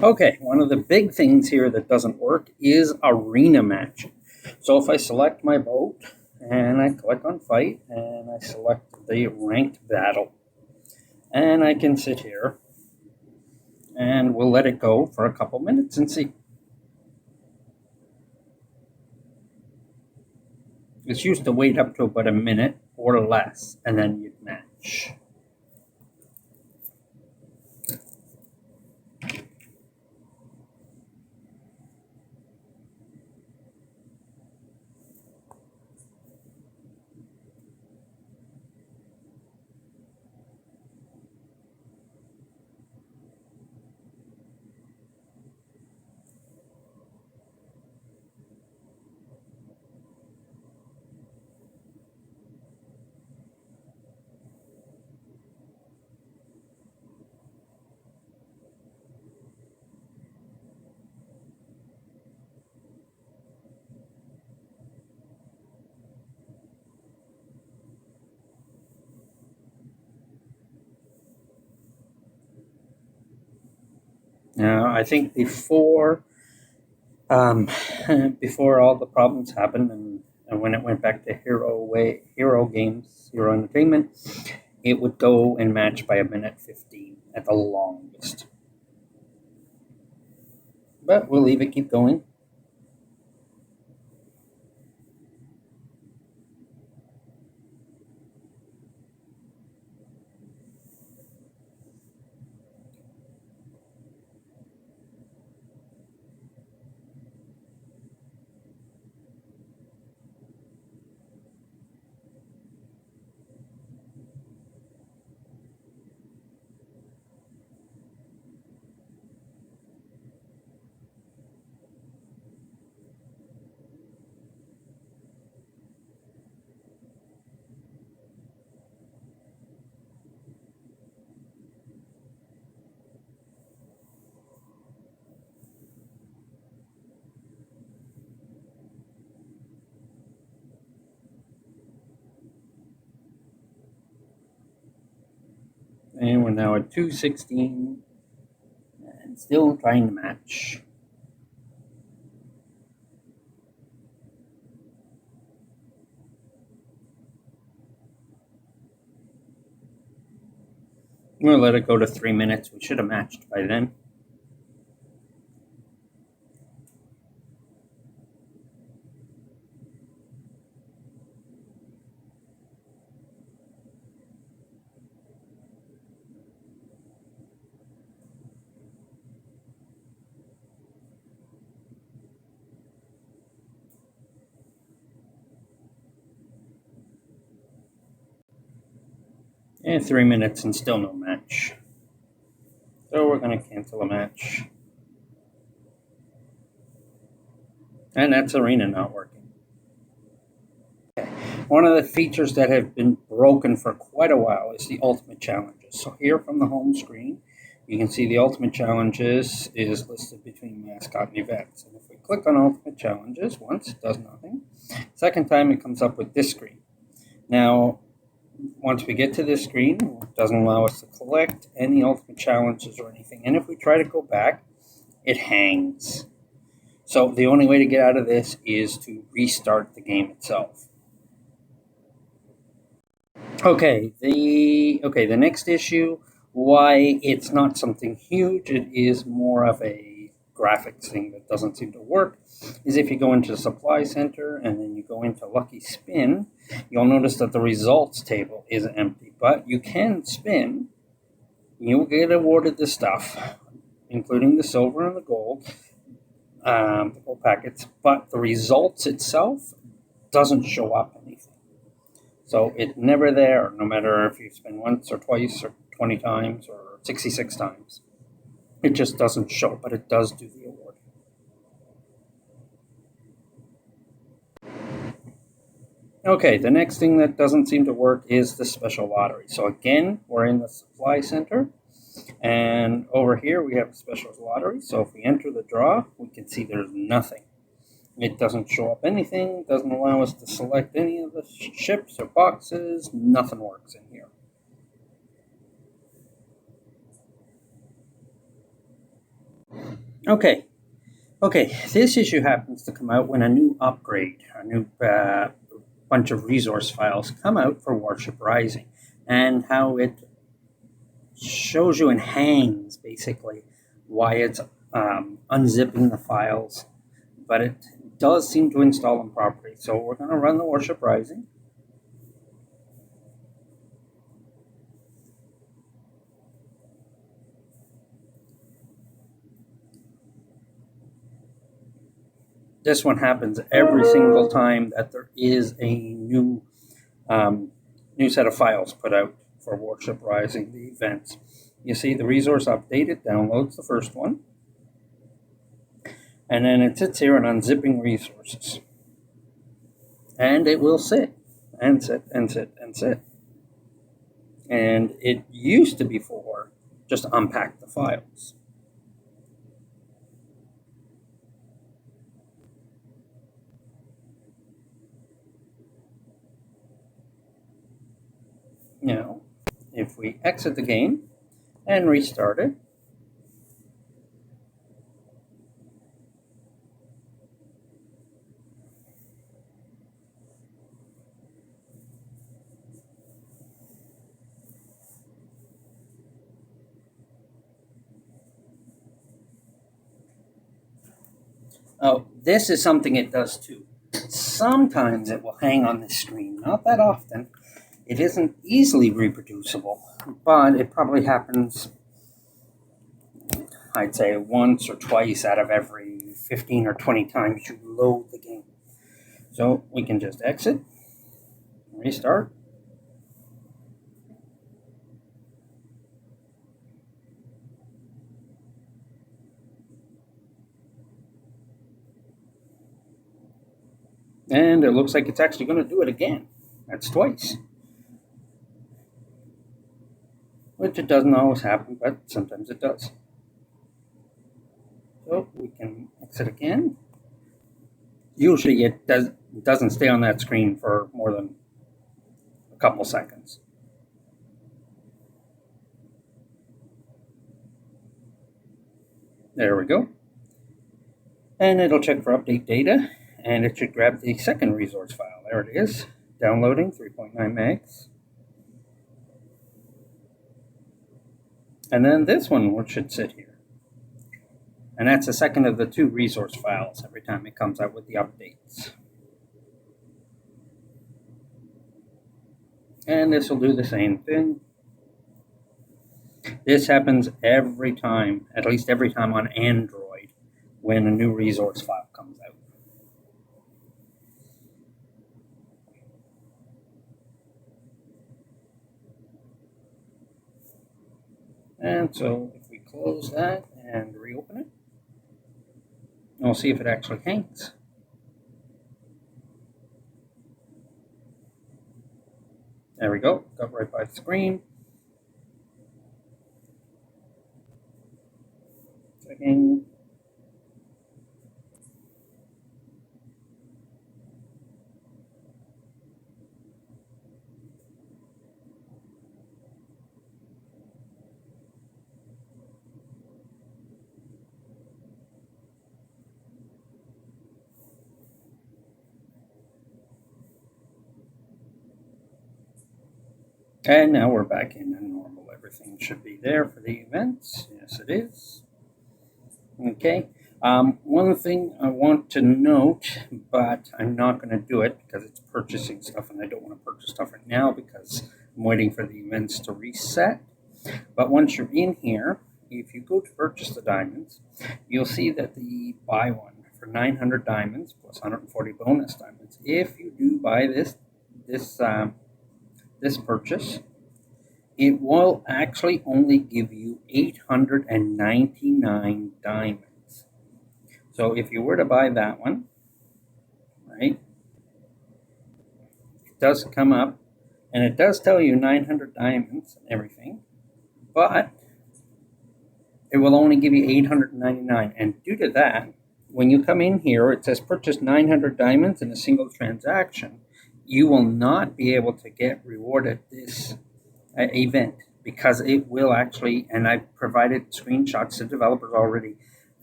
Okay, one of the big things here that doesn't work is arena match. So if I select my boat and I click on fight and I select the ranked battle, and I can sit here and we'll let it go for a couple minutes and see. It's used to wait up to about a minute or less and then you'd match. Now, I think before all the problems happened, and when it went back to Hero games, Hero Entertainment, it would go and match by a minute 15 at the longest. But we'll leave it keep going. And we're now at 2:16 and still trying to match. We'll let it go to 3 minutes. We should have matched by then. And 3 minutes and still no match. So we're going to cancel a match. And that's arena not working. One of the features that have been broken for quite a while is the ultimate challenges. So here from the home screen, you can see the ultimate challenges is listed between mascot and events. And if we click on ultimate challenges once, it does nothing. Second time, it comes up with this screen. Now, once we get to this screen, it doesn't allow us to collect any ultimate challenges or anything. And if we try to go back, it hangs. So the only way to get out of this is to restart the game itself. Okay, the next issue, why it's not something huge, it is more of a graphics thing that doesn't seem to work, is if you go into the supply center and then you go into Lucky Spin, you'll notice that the results table is empty, but you can spin, you'll get awarded the stuff, including the silver and the gold packets, but the results itself doesn't show up anything. So it's never there, no matter if you spend once or twice or 20 times or 66 times. It just doesn't show, but it does do the award. Okay, the next thing that doesn't seem to work is the special lottery. So again, we're in the supply center, and over here we have a special lottery. So if we enter the draw, we can see there's nothing. It doesn't show up anything, doesn't allow us to select any of the ships or boxes, nothing works in here. Okay, this issue happens to come out when a new upgrade, a new bunch of resource files come out for Warship Rising, and how it shows you and hangs basically why it's unzipping the files, but it does seem to install them properly. So we're going to run the Warship Rising. This one happens every single time that there is a new set of files put out for Warship Rising, the events. You see the resource update, it downloads the first one, and then it sits here and unzipping resources. And it will sit and sit and sit and sit. And it used to before just unpack the files. Now, if we exit the game and restart it, oh, this is something it does too. Sometimes it will hang on the screen, not that often. It isn't easily reproducible, but it probably happens, I'd say, once or twice out of every 15 or 20 times you load the game. So we can just exit, restart. And it looks like it's actually going to do it again. That's twice. Which it doesn't always happen, but sometimes it does. So we can exit again. Usually it doesn't stay on that screen for more than a couple seconds. There we go. And it'll check for update data, and it should grab the second resource file. There it is, downloading 3.9 megs. And then this one, which should sit here. And that's the second of the two resource files every time it comes out with the updates. And this will do the same thing. This happens every time, at least every time on Android, when a new resource file comes out. And so if we close that and reopen it, we'll see if it actually hangs. There we go, got right by the screen. Checking. And now we're back in normal. Everything should be there for the events. Yes, it is. Okay. One thing I want to note, but I'm not going to do it because it's purchasing stuff, and I don't want to purchase stuff right now because I'm waiting for the events to reset. But once you're in here, if you go to purchase the diamonds, you'll see that the buy one for 900 diamonds plus 140 bonus diamonds. If you do buy this purchase, it will actually only give you 899 diamonds. So if you were to buy that one, right, it does come up and it does tell you 900 diamonds and everything, but it will only give you 899. And due to that, when you come in here, it says purchase 900 diamonds in a single transaction. You will not be able to get rewarded this event because it will actually, and I've provided screenshots to developers already,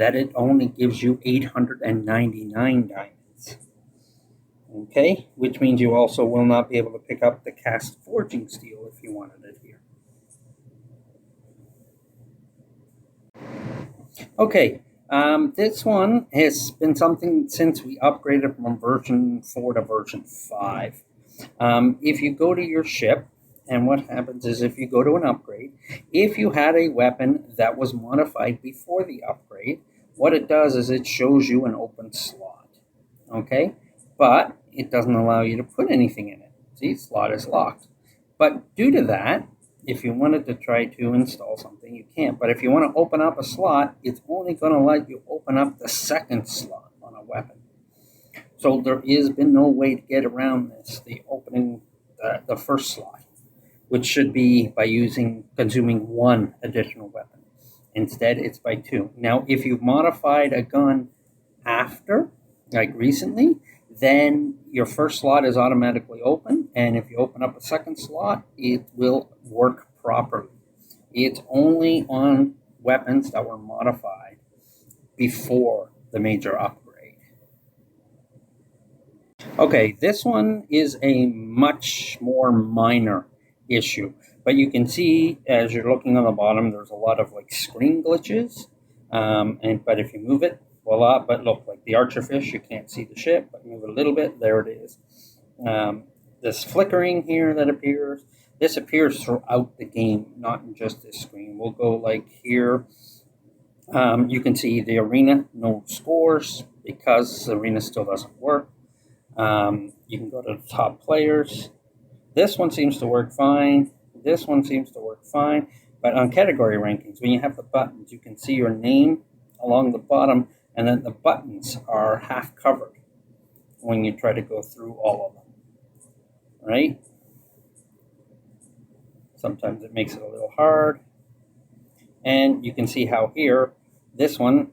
that it only gives you 899 diamonds. Okay, which means you also will not be able to pick up the cast forging steel if you wanted it here. Okay, this one has been something since we upgraded from version 4 to version 5. If you go to your ship, and what happens is if you go to an upgrade, if you had a weapon that was modified before the upgrade, what it does is it shows you an open slot. Okay, but it doesn't allow you to put anything in it. See, slot is locked. But due to that, if you wanted to try to install something, you can't. But if you want to open up a slot, it's only going to let you open up the second slot on a weapon. So there has been no way to get around this, the opening the first slot, which should be by consuming one additional weapon. Instead, it's by 2. Now, if you've modified a gun after, like recently, then your first slot is automatically open, and if you open up a second slot, it will work properly. It's only on weapons that were modified before the major upgrade. Okay, this one is a much more minor issue, but you can see as you're looking on the bottom, there's a lot of like screen glitches, but if you move it, voila. But look, like the archer fish, you can't see the ship, but move it a little bit, there it is. This flickering here that appears, this appears throughout the game, not in just this screen. We'll go like here. You can see the arena, no scores, because the arena still doesn't work. You can go to the top players. This one seems to work fine. This one seems to work fine. But on category rankings, when you have the buttons, you can see your name along the bottom, and then the buttons are half covered when you try to go through all of them. Right? Sometimes it makes it a little hard. And you can see how here, this one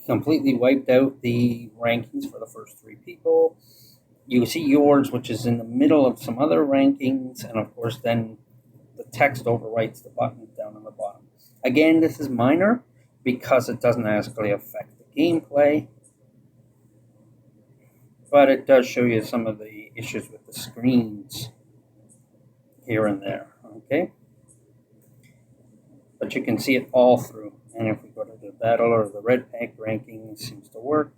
completely wiped out the rankings for the first 3 people. You see yours, which is in the middle of some other rankings, and of course then the text overwrites the buttons down on the bottom. Again, this is minor because it doesn't actually affect the gameplay, but it does show you some of the issues with the screens here and there, okay? But you can see it all through, and if we go to the battle or the red pack ranking, it seems to work.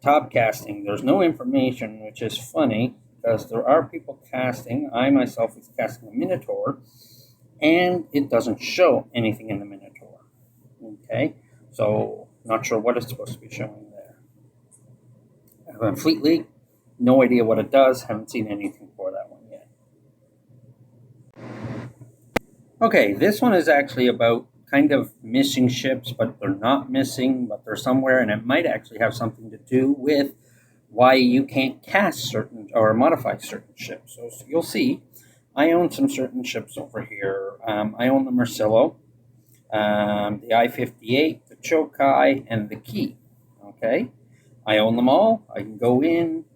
Top casting, there's no information, which is funny because there are people casting. I myself was casting a Minotaur, and it doesn't show anything in the Minotaur. Okay, so not sure what it's supposed to be showing there. Fleet League, no idea what it does. Haven't seen anything for that one yet. Okay, this one is actually about kind of missing ships, but they're not missing, but they're somewhere, and it might actually have something to do with why you can't cast certain or modify certain ships. So you'll see, I own some certain ships over here. I own the Marcillo, the I-58, the Chokai, and the Key. Okay, I own them all. I can go in,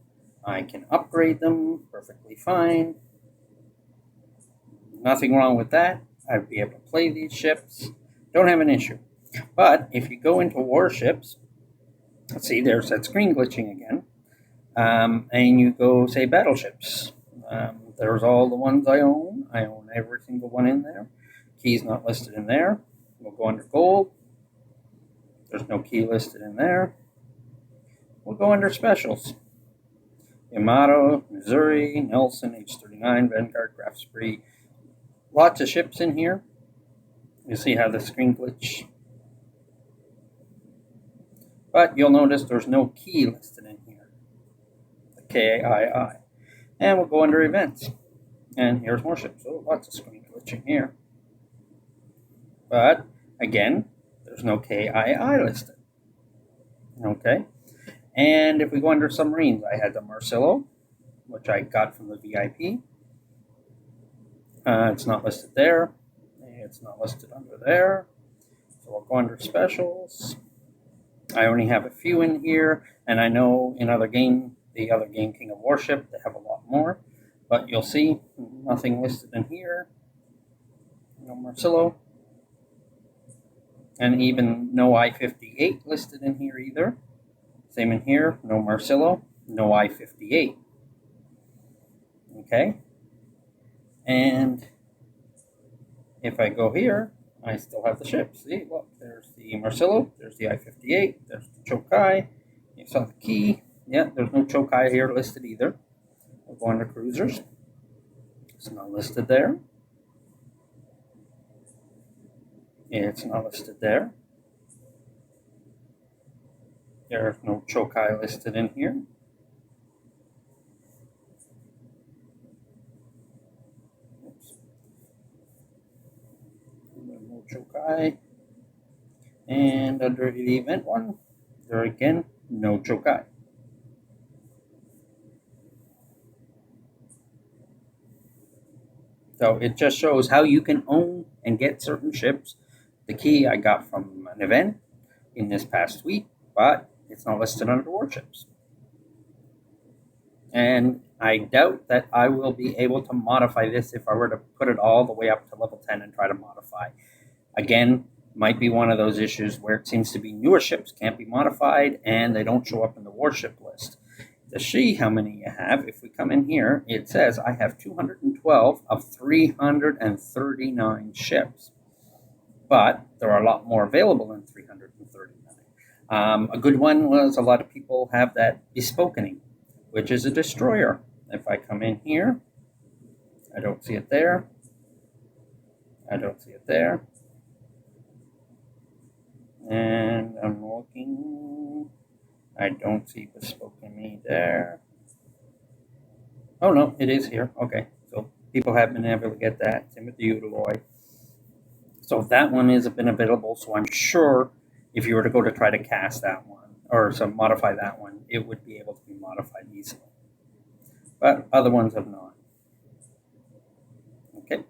I can upgrade them perfectly fine. Nothing wrong with that. I'd be able to play these ships. Don't have an issue. But if you go into warships, let's see, there's that screen glitching again, and you go, say, battleships. There's all the ones I own. I own every single one in there. Key's not listed in there. We'll go under gold. There's no key listed in there. We'll go under specials. Yamato, Missouri, Nelson, H-39, Vanguard, Graf Spee. Lots of ships in here. You see how the screen glitch. But you'll notice there's no key listed in here. The KII. And we'll go under events. And here's more ships. So lots of screen glitching here. But again, there's no KII listed. Okay. And if we go under submarines, I had the Marcillo, which I got from the VIP. It's not listed there. It's not listed under there. So we'll go under specials. I only have a few in here, and I know in the other game, King of Warship, they have a lot more. But you'll see nothing listed in here. No Marcillo. And even no I-58 listed in here either. Same in here, no Marcelo, no I-58. Okay? And if I go here, I still have the ships. See, look, there's the Marcelo, there's the I-58, there's the Chokai. You saw the key. Yeah, there's no Chokai here listed either. We'll go under cruisers. It's not listed there. It's not listed there. There's no Chokai listed in here. Oops. No Chokai. And under the event one, there again, no Chokai. So it just shows how you can own and get certain ships. The key I got from an event in this past week, but it's not listed under warships. And I doubt that I will be able to modify this if I were to put it all the way up to level 10 and try to modify. Again, might be one of those issues where it seems to be newer ships can't be modified and they don't show up in the warship list. To see how many you have, if we come in here, it says I have 212 of 339 ships. But there are a lot more available than 339. A good one was a lot of people have that bespokening, which is a destroyer. If I come in here, I don't see it there. I don't see it there. And I'm looking. I don't see bespokening there. Oh no, it is here. Okay, so people have been able to get that. Same with the Utiloi. So that one has been available. So I'm sure if you were to go to try to cast that one or modify that one, it would be able to be modified easily. But other ones have not. Okay.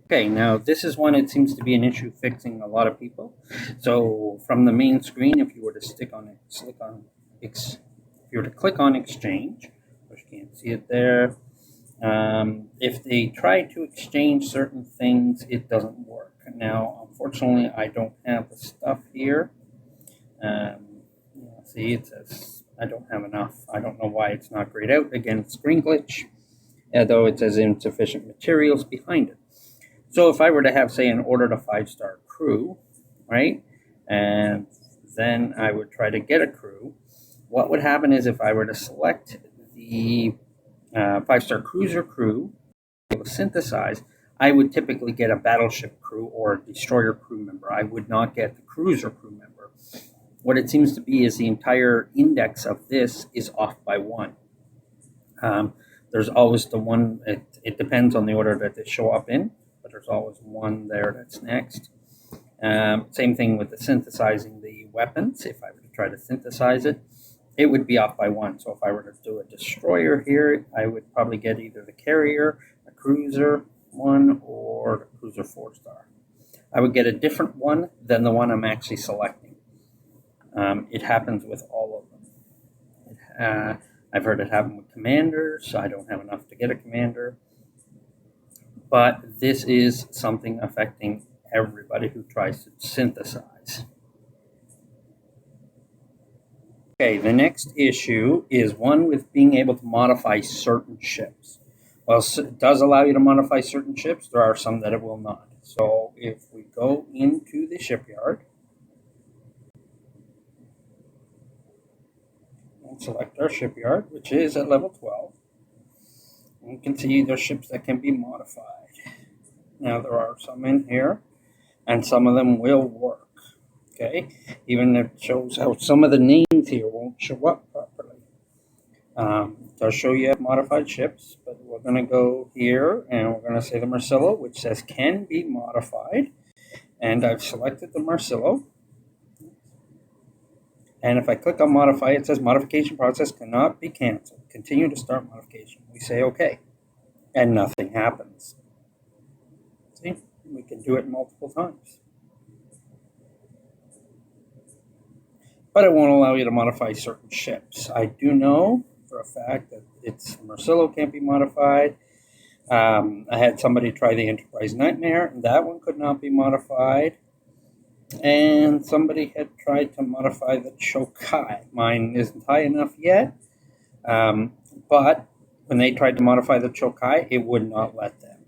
Okay, now this is one it seems to be an issue fixing a lot of people. So from the main screen, if you were to click on exchange, which you can't see it there. If they try to exchange certain things, it doesn't work. Now, unfortunately, I don't have the stuff here. See, it says I don't have enough. I don't know why it's not grayed out. Again, screen glitch, although it says insufficient materials behind it. So if I were to have, say, an order to 5-star crew, right, and then I would try to get a crew, what would happen is if I were to select the 5-star cruiser crew, able to synthesize, I would typically get a battleship crew or a destroyer crew member. I would not get the cruiser crew member. What it seems to be is the entire index of this is off by 1. There's always the one, it depends on the order that they show up in, but there's always one there that's next. Same thing with the synthesizing the weapons. If I were to try to synthesize it, it would be off by 1. So if I were to do a destroyer here, I would probably get either the carrier, a cruiser 1, or the cruiser 4-star. I would get a different one than the one I'm actually selecting. It happens with all of them. I've heard it happen with commanders. I don't have enough to get a commander. But this is something affecting everybody who tries to synthesize. Okay, the next issue is one with being able to modify certain ships. Well, it does allow you to modify certain ships. There are some that it will not. So if we go into the shipyard and select our shipyard, which is at level 12, you can see there's ships that can be modified. Now there are some in here, and some of them will work. Okay, even it shows how some of the names here won't show up properly. It does show you have modified ships, but we're going to go here and we're going to say the Marcelo, which says can be modified. And I've selected the Marcelo. And if I click on modify, it says modification process cannot be canceled. Continue to start modification. We say okay, and nothing happens. See, we can do it multiple times. But it won't allow you to modify certain ships. I do know for a fact that it's Marcelo can't be modified. I had somebody try the Enterprise Nightmare, and that one could not be modified. And somebody had tried to modify the Chokai. Mine isn't high enough yet, but when they tried to modify the Chokai, it would not let them.